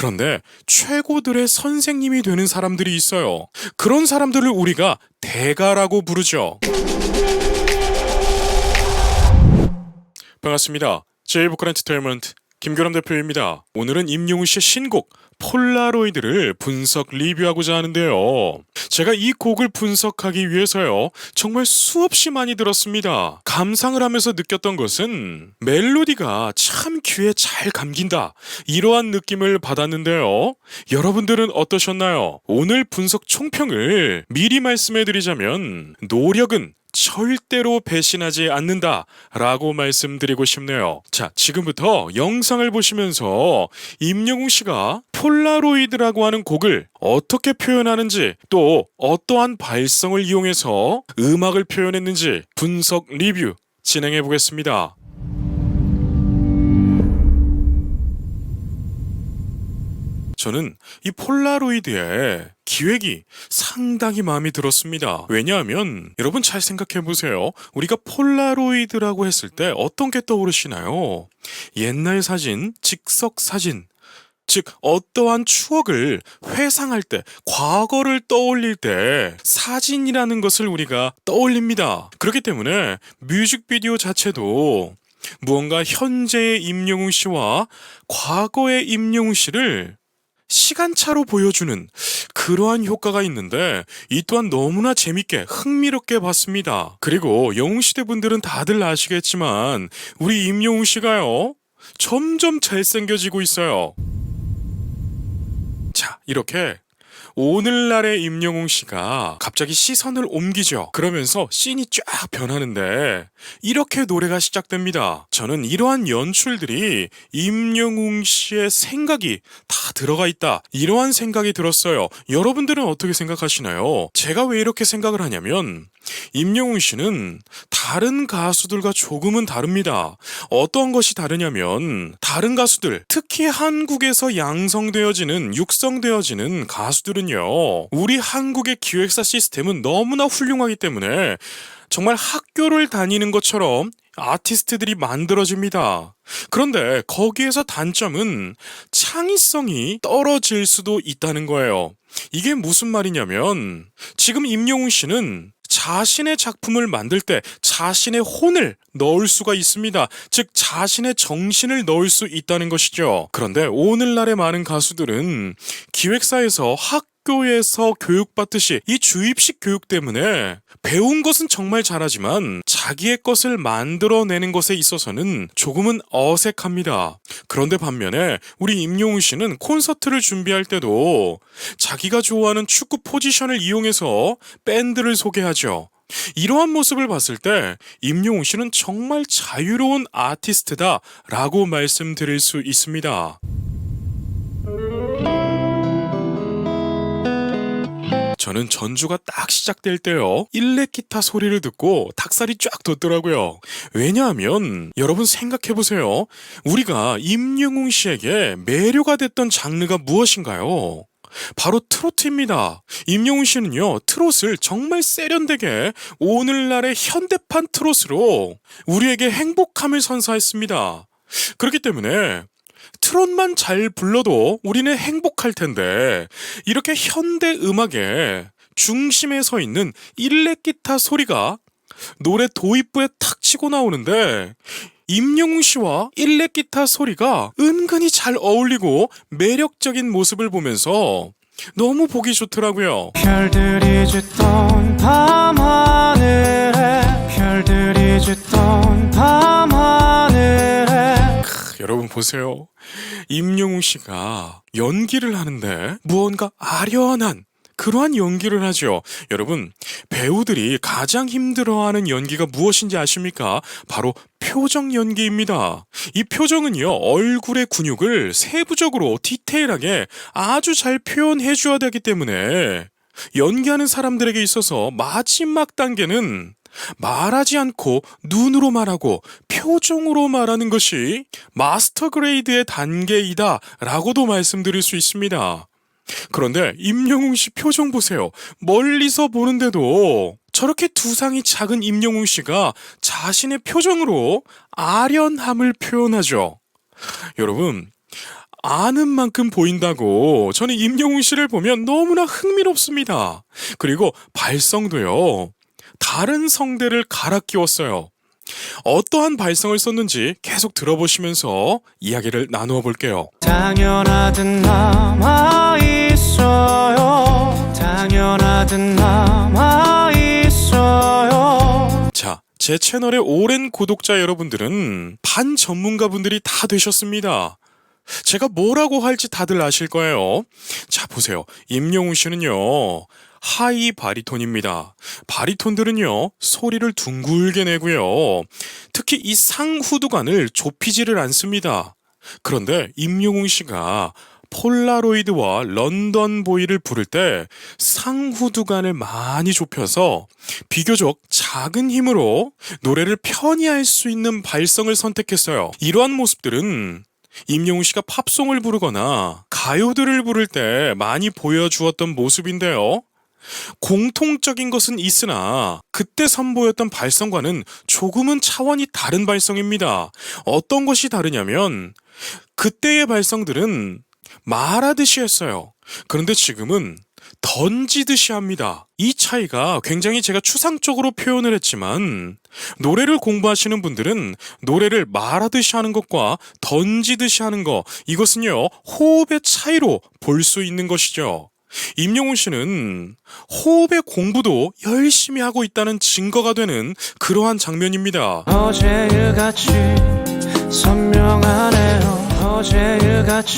그런데 최고들의 선생님이 되는 사람들이 있어요. 그런 사람들을 우리가 대가라고 부르죠. 반갑습니다. 제이보컬 엔터테인먼트 김교람 대표입니다. 오늘은 임영웅 씨의 신곡 폴라로이드를 분석 리뷰하고자 하는데요. 제가 이 곡을 분석하기 위해서요, 정말 수없이 많이 들었습니다. 감상을 하면서 느꼈던 것은 멜로디가 참 귀에 잘 감긴다, 이러한 느낌을 받았는데요. 여러분들은 어떠셨나요? 오늘 분석 총평을 미리 말씀해드리자면 노력은 절대로 배신하지 않는다 라고 말씀드리고 싶네요. 자, 지금부터 영상을 보시면서 임영웅 씨가 폴라로이드라고 하는 곡을 어떻게 표현하는지, 또 어떠한 발성을 이용해서 음악을 표현했는지 분석 리뷰 진행해 보겠습니다. 저는 이 폴라로이드의 기획이 상당히 마음에 들었습니다. 왜냐하면 여러분 잘 생각해 보세요. 우리가 폴라로이드라고 했을 때 어떤 게 떠오르시나요? 옛날 사진, 즉석 사진, 즉 어떠한 추억을 회상할 때, 과거를 떠올릴 때 사진이라는 것을 우리가 떠올립니다. 그렇기 때문에 뮤직비디오 자체도 무언가 현재의 임영웅 씨와 과거의 임영웅 씨를 시간차로 보여주는 그러한 효과가 있는데, 이 또한 너무나 재밌게 흥미롭게 봤습니다. 그리고 영웅시대 분들은 다들 아시겠지만 우리 임영웅 씨가요, 점점 잘생겨지고 있어요. 자, 이렇게 오늘날의 임영웅 씨가 갑자기 시선을 옮기죠. 그러면서 씬이 쫙 변하는데 이렇게 노래가 시작됩니다. 저는 이러한 연출들이 임영웅 씨의 생각이 다 들어가 있다, 이러한 생각이 들었어요. 여러분들은 어떻게 생각하시나요? 제가 왜 이렇게 생각을 하냐면, 임영웅 씨는 다른 가수들과 조금은 다릅니다. 어떤 것이 다르냐면, 다른 가수들, 특히 한국에서 양성되어지는, 육성되어지는 가수들은요, 우리 한국의 기획사 시스템은 너무나 훌륭하기 때문에 정말 학교를 다니는 것처럼 아티스트들이 만들어집니다. 그런데 거기에서 단점은 창의성이 떨어질 수도 있다는 거예요. 이게 무슨 말이냐면, 지금 임영웅 씨는 자신의 작품을 만들 때 자신의 혼을 넣을 수가 있습니다. 즉 자신의 정신을 넣을 수 있다는 것이죠. 그런데 오늘날의 많은 가수들은 기획사에서 학교에서 교육받듯이 이 주입식 교육 때문에 배운 것은 정말 잘하지만 자기의 것을 만들어내는 것에 있어서는 조금은 어색합니다. 그런데 반면에 우리 임영웅 씨는 콘서트를 준비할 때도 자기가 좋아하는 축구 포지션을 이용해서 밴드를 소개하죠. 이러한 모습을 봤을 때 임영웅 씨는 정말 자유로운 아티스트다 라고 말씀드릴 수 있습니다. 저는 전주가 딱 시작될 때요, 일렉 기타 소리를 듣고 닭살이 쫙 돋더라고요. 왜냐하면 여러분 생각해보세요. 우리가 임영웅 씨에게 매료가 됐던 장르가 무엇인가요? 바로 트로트입니다. 임영웅 씨는요, 트롯을 정말 세련되게 오늘날의 현대판 트롯으로 우리에게 행복함을 선사했습니다. 그렇기 때문에 트롯만 잘 불러도 우리는 행복할 텐데, 이렇게 현대 음악의 중심에 서 있는 일렉 기타 소리가 노래 도입부에 탁 치고 나오는데, 임영웅 씨와 일렉 기타 소리가 은근히 잘 어울리고 매력적인 모습을 보면서 너무 보기 좋더라고요. 별들이 짓던 밤하늘에, 별들이 짓던 밤하늘에. 여러분 보세요. 임영웅 씨가 연기를 하는데 무언가 아련한 그러한 연기를 하죠. 여러분, 배우들이 가장 힘들어하는 연기가 무엇인지 아십니까? 바로 표정 연기입니다. 이 표정은요, 얼굴의 근육을 세부적으로 디테일하게 아주 잘 표현해 줘야 되기 때문에 연기하는 사람들에게 있어서 마지막 단계는 말하지 않고 눈으로 말하고 표정으로 말하는 것이 마스터 그레이드의 단계이다 라고도 말씀드릴 수 있습니다. 그런데 임영웅 씨 표정 보세요. 멀리서 보는데도 저렇게 두상이 작은 임영웅 씨가 자신의 표정으로 아련함을 표현하죠. 여러분, 아는 만큼 보인다고 저는 임영웅 씨를 보면 너무나 흥미롭습니다. 그리고 발성도요. 다른 성대를 갈아 끼웠어요. 어떠한 발성을 썼는지 계속 들어보시면서 이야기를 나누어 볼게요. 당연하듯 남아있어요. 당연하듯 남아있어요. 자, 제 채널의 오랜 구독자 여러분들은 반 전문가분들이 다 되셨습니다. 제가 뭐라고 할지 다들 아실 거예요. 자, 보세요. 임영웅 씨는요, 하이 바리톤입니다. 바리톤들은요, 소리를 둥글게 내고요. 특히 이 상후두관을 좁히지를 않습니다. 그런데 임영웅 씨가 폴라로이드와 런던 보이를 부를 때 상후두관을 많이 좁혀서 비교적 작은 힘으로 노래를 편히 할 수 있는 발성을 선택했어요. 이러한 모습들은 임영웅 씨가 팝송을 부르거나 가요들을 부를 때 많이 보여주었던 모습인데요. 공통적인 것은 있으나 그때 선보였던 발성과는 조금은 차원이 다른 발성입니다. 어떤 것이 다르냐면 그때의 발성들은 말하듯이 했어요. 그런데 지금은 던지듯이 합니다. 이 차이가 굉장히 제가 추상적으로 표현을 했지만 노래를 공부하시는 분들은 노래를 말하듯이 하는 것과 던지듯이 하는 것, 이것은요, 호흡의 차이로 볼 수 있는 것이죠. 임영웅 씨는 호흡의 공부도 열심히 하고 있다는 증거가 되는 그러한 장면입니다. 어제 일같이 선명하네요. 어제 일같이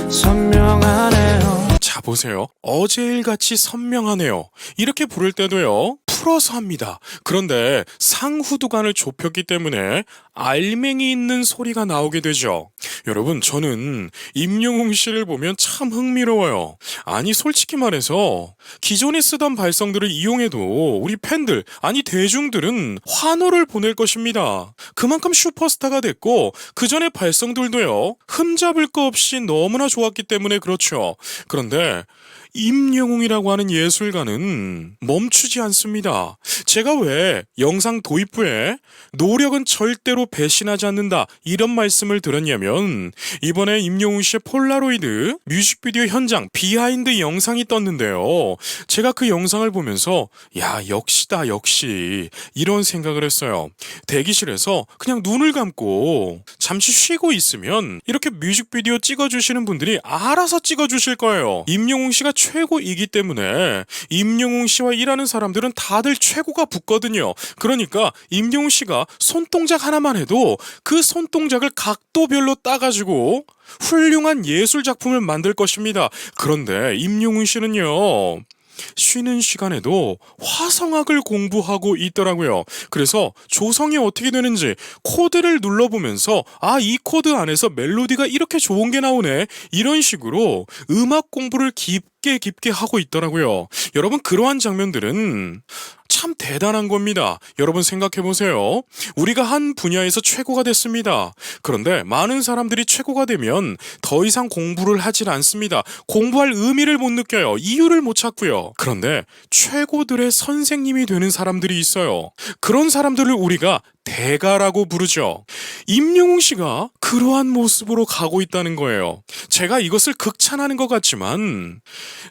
선명하네요. 자, 보세요. 어제 일같이 선명하네요. 이렇게 부를 때도요, 풀어서 합니다. 그런데 상후두관을 좁혔기 때문에 알맹이 있는 소리가 나오게 되죠. 여러분, 저는 임영웅 씨를 보면 참 흥미로워요. 아니, 솔직히 말해서 기존에 쓰던 발성들을 이용해도 우리 팬들, 아니 대중들은 환호를 보낼 것입니다. 그만큼 슈퍼스타가 됐고 그 전에 발성들도요, 흠잡을 거 없이 너무나 좋았기 때문에 그렇죠. 그런데 임영웅이라고 하는 예술가는 멈추지 않습니다. 제가 왜 영상 도입부에 노력은 절대로 배신하지 않는다 이런 말씀을 드렸냐면, 이번에 임영웅 씨의 폴라로이드 뮤직비디오 현장 비하인드 영상이 떴는데요. 제가 그 영상을 보면서 야, 역시다 역시 이런 생각을 했어요. 대기실에서 그냥 눈을 감고 잠시 쉬고 있으면 이렇게 뮤직비디오 찍어주시는 분들이 알아서 찍어주실 거예요. 임영웅 씨가 최고이기 때문에 임영웅 씨와 일하는 사람들은 다들 최고가 붙거든요. 그러니까 임영웅 씨가 손동작 하나만 해도 그 손동작을 각도별로 따가지고 훌륭한 예술 작품을 만들 것입니다. 그런데 임영웅 씨는요, 쉬는 시간에도 화성학을 공부하고 있더라고요. 그래서 조성이 어떻게 되는지 코드를 눌러보면서 아, 이 코드 안에서 멜로디가 이렇게 좋은 게 나오네, 이런 식으로 음악 공부를 깊게 하고 있더라고요. 여러분, 그러한 장면들은 참 대단한 겁니다. 여러분 생각해보세요. 우리가 한 분야에서 최고가 됐습니다. 그런데 많은 사람들이 최고가 되면 더 이상 공부를 하질 않습니다. 공부할 의미를 못 느껴요. 이유를 못 찾고요. 그런데 최고들의 선생님이 되는 사람들이 있어요. 그런 사람들을 우리가 대가라고 부르죠. 임영웅 씨가 그러한 모습으로 가고 있다는 거예요. 제가 이것을 극찬하는 것 같지만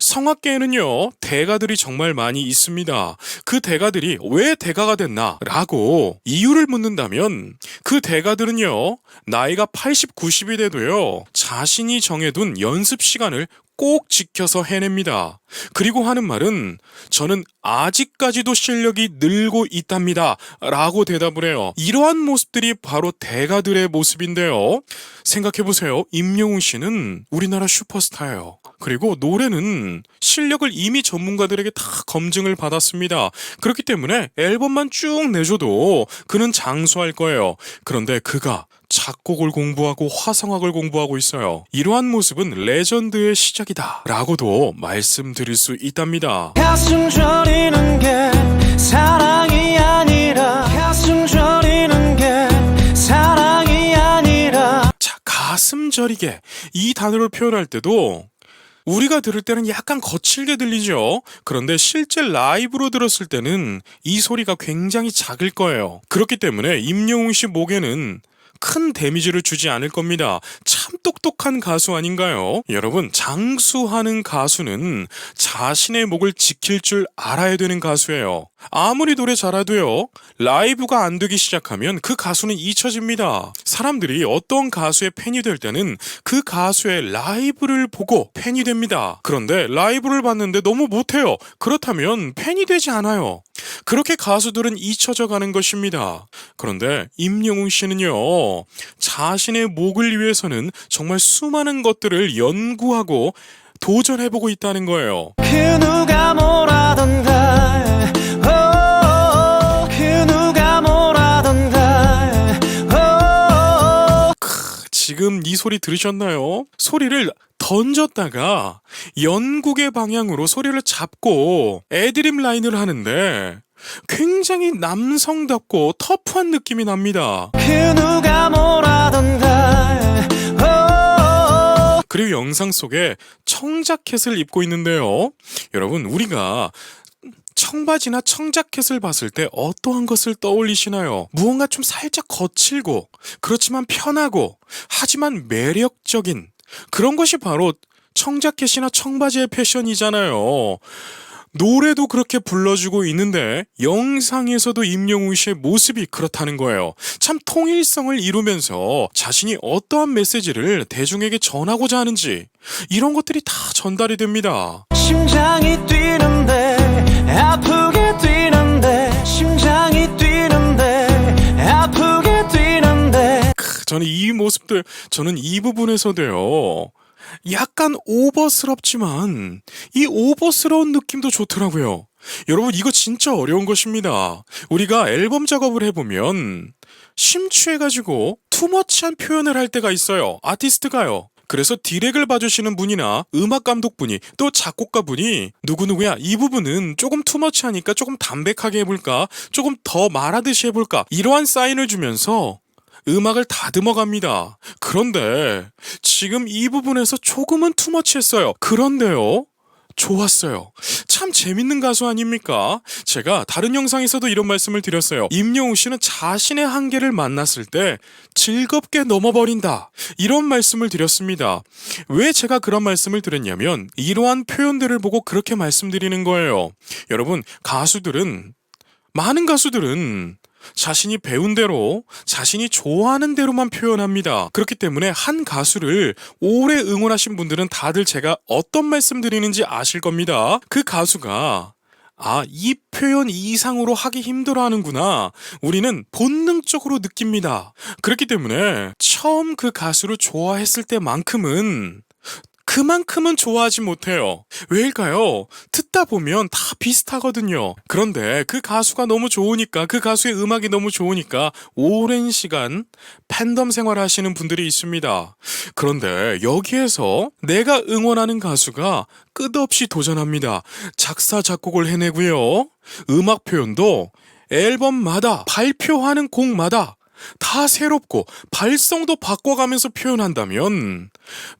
성악계에는요, 대가들이 정말 많이 있습니다. 그 대가들이 왜 대가가 됐나 라고 이유를 묻는다면 그 대가들은요, 나이가 80, 90이 돼도요, 자신이 정해둔 연습 시간을 꼭 지켜서 해냅니다. 그리고 하는 말은 저는 아직까지도 실력이 늘고 있답니다 라고 대답을 해요. 이러한 모습들이 바로 대가들의 모습인데요. 생각해보세요. 임영웅 씨는 우리나라 슈퍼스타예요. 그리고 노래는 실력을 이미 전문가들에게 다 검증을 받았습니다. 그렇기 때문에 앨범만 쭉 내줘도 그는 장수할 거예요. 그런데 그가 작곡을 공부하고 화성학을 공부하고 있어요. 이러한 모습은 레전드의 시작이다 라고도 말씀드릴 수 있답니다. 가슴 저리는 게 사랑이 아니라, 가슴 저리는 게 사랑이 아니라. 자, 가슴 저리게 이 단어를 표현할 때도 우리가 들을 때는 약간 거칠게 들리죠. 그런데 실제 라이브로 들었을 때는 이 소리가 굉장히 작을 거예요. 그렇기 때문에 임영웅 씨 목에는 큰 데미지를 주지 않을 겁니다. 참 똑똑한 가수 아닌가요? 여러분, 장수하는 가수는 자신의 목을 지킬 줄 알아야 되는 가수예요. 아무리 노래 잘해도요, 라이브가 안 되기 시작하면 그 가수는 잊혀집니다. 사람들이 어떤 가수의 팬이 될 때는 그 가수의 라이브를 보고 팬이 됩니다. 그런데 라이브를 봤는데 너무 못해요. 그렇다면 팬이 되지 않아요. 그렇게 가수들은 잊혀져 가는 것입니다. 그런데 임영웅 씨는요, 자신의 목을 위해서는 정말 수많은 것들을 연구하고 도전해보고 있다는 거예요. 그 누가 뭐라던가 그 누가 뭐라던가 지금 이 소리 들으셨나요? 소리를 던졌다가 연국의 방향으로 소리를 잡고 애드립 라인을 하는데 굉장히 남성답고 터프한 느낌이 납니다. 그 누가 뭐라던가 그리고 영상 속에 청자켓을 입고 있는데요. 여러분, 우리가 청바지나 청자켓을 봤을 때 어떠한 것을 떠올리시나요? 무언가 좀 살짝 거칠고 그렇지만 편하고 하지만 매력적인 그런 것이 바로 청자켓이나 청바지의 패션이잖아요. 노래도 그렇게 불러주고 있는데 영상에서도 임영웅 씨의 모습이 그렇다는 거예요. 참 통일성을 이루면서 자신이 어떠한 메시지를 대중에게 전하고자 하는지 이런 것들이 다 전달이 됩니다. 심장이 뛰는데 아프게 뛰는데 심장이 뛰는데 아프게 뛰는데 저는 이 모습들, 저는 이 부분에서도요, 약간 오버스럽지만 이 오버스러운 느낌도 좋더라고요. 여러분, 이거 진짜 어려운 것입니다. 우리가 앨범 작업을 해보면 심취해가지고 투머치한 표현을 할 때가 있어요. 아티스트가요. 그래서 디렉을 봐주시는 분이나 음악 감독분이 또 작곡가분이 누구누구야, 이 부분은 조금 투머치하니까 조금 담백하게 해볼까, 조금 더 말하듯이 해볼까, 이러한 사인을 주면서 음악을 다듬어 갑니다. 그런데 지금 이 부분에서 조금은 투머치했어요. 그런데요, 좋았어요. 참 재밌는 가수 아닙니까? 제가 다른 영상에서도 이런 말씀을 드렸어요. 임영웅 씨는 자신의 한계를 만났을 때 즐겁게 넘어버린다, 이런 말씀을 드렸습니다. 왜 제가 그런 말씀을 드렸냐면 이러한 표현들을 보고 그렇게 말씀드리는 거예요. 여러분, 많은 가수들은 자신이 배운 대로, 자신이 좋아하는 대로만 표현합니다. 그렇기 때문에 한 가수를 오래 응원하신 분들은 다들 제가 어떤 말씀 드리는지 아실 겁니다. 그 가수가 이 표현 이상으로 하기 힘들어하는구나, 우리는 본능적으로 느낍니다. 그렇기 때문에 처음 그 가수를 좋아했을 때만큼은 그만큼은 좋아하지 못해요. 왜일까요? 듣다 보면 다 비슷하거든요. 그런데 그 가수가 너무 좋으니까, 그 가수의 음악이 너무 좋으니까 오랜 시간 팬덤 생활을 하시는 분들이 있습니다. 그런데 여기에서 내가 응원하는 가수가 끝없이 도전합니다. 작사, 작곡을 해내고요. 음악 표현도 앨범마다, 발표하는 곡마다 다 새롭고 발성도 바꿔가면서 표현한다면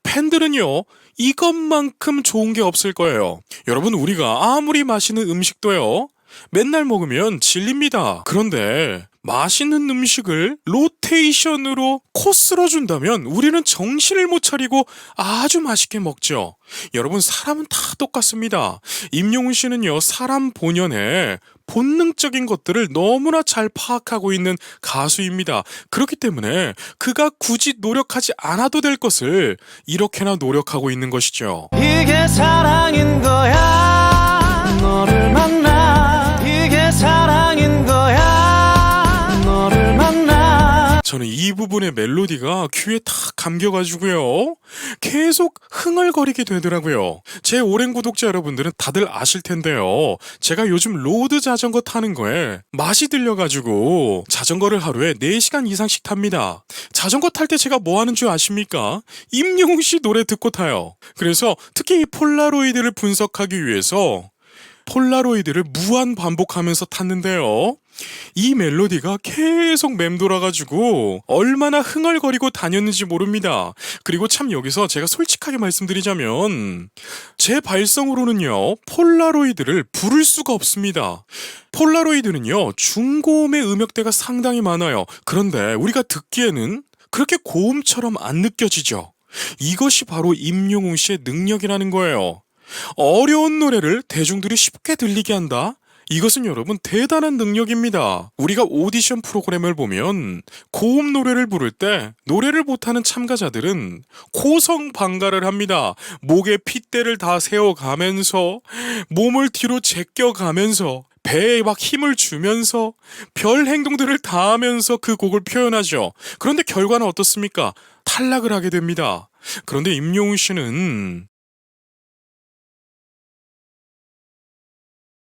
팬들은요, 이것만큼 좋은 게 없을 거예요. 여러분, 우리가 아무리 맛있는 음식도요, 맨날 먹으면 질립니다. 그런데 맛있는 음식을 로테이션으로 코스로 준다면 우리는 정신을 못 차리고 아주 맛있게 먹죠. 여러분, 사람은 다 똑같습니다. 임영웅 씨는요, 사람 본연의 본능적인 것들을 너무나 잘 파악하고 있는 가수입니다. 그렇기 때문에 그가 굳이 노력하지 않아도 될 것을 이렇게나 노력하고 있는 것이죠. 이게 사랑인 거야 너를 만나 이게 사랑인 거야 너를 만나 저는 이 부분의 멜로디가 귀에 탁 감겨가지고요, 계속 흥얼거리게 되더라고요. 제 오랜 구독자 여러분들은 다들 아실 텐데요, 제가 요즘 로드 자전거 타는 거에 맛이 들려가지고 자전거를 하루에 4시간 이상씩 탑니다. 자전거 탈 때 제가 뭐 하는 줄 아십니까? 임영웅 씨 노래 듣고 타요. 그래서 특히 이 폴라로이드를 분석하기 위해서 폴라로이드를 무한 반복하면서 탔는데요, 이 멜로디가 계속 맴돌아가지고 얼마나 흥얼거리고 다녔는지 모릅니다. 그리고 참 여기서 제가 솔직하게 말씀드리자면 제 발성으로는요, 폴라로이드를 부를 수가 없습니다. 폴라로이드는요, 중고음의 음역대가 상당히 많아요. 그런데 우리가 듣기에는 그렇게 고음처럼 안 느껴지죠. 이것이 바로 임영웅 씨의 능력이라는 거예요. 어려운 노래를 대중들이 쉽게 들리게 한다? 이것은 여러분 대단한 능력입니다. 우리가 오디션 프로그램을 보면 고음 노래를 부를 때 노래를 못하는 참가자들은 고성방가를 합니다. 목에 핏대를 다 세워가면서 몸을 뒤로 제껴가면서 배에 막 힘을 주면서 별 행동들을 다 하면서 그 곡을 표현하죠. 그런데 결과는 어떻습니까? 탈락을 하게 됩니다. 그런데 임영웅 씨는